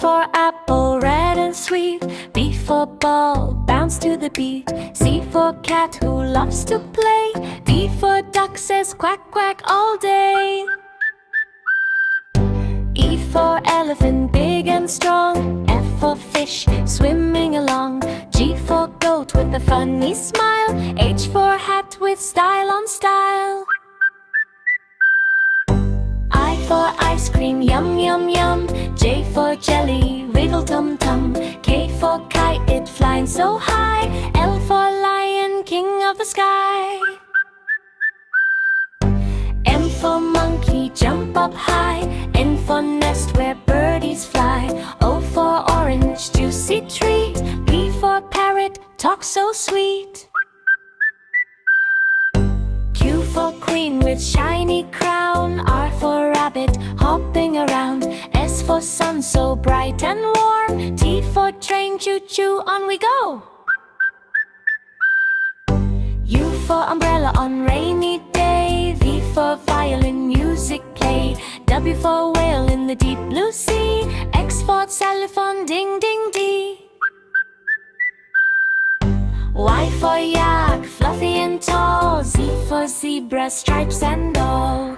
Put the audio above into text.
for apple, red and sweet. B for ball, bounce to the beat. C for cat who loves to play. D for duck says quack quack all day. E for elephant, big and strong. F for fish, swimming along. G for goat with a funny smile. H for hat with style on style. I for ice cream, yum yum yum. J for jelly, wiggle tum tum. K for kite, it flying so high. L for lion, king of the sky. M for monkey, jump up high. N for nest where birdies fly. O for orange, juicy treat. P for parrot, talk so sweet. Q for queen with shiny crown. R for rabbit, hopping around. S for sun, so bright and warm. T for train, choo-choo, on we go. U for umbrella on rainy day. V for violin, music play. W for whale in the deep blue sea. X for xylophone, ding ding dee. Y for yak, fluffy and tall. Z for zebra, stripes and all.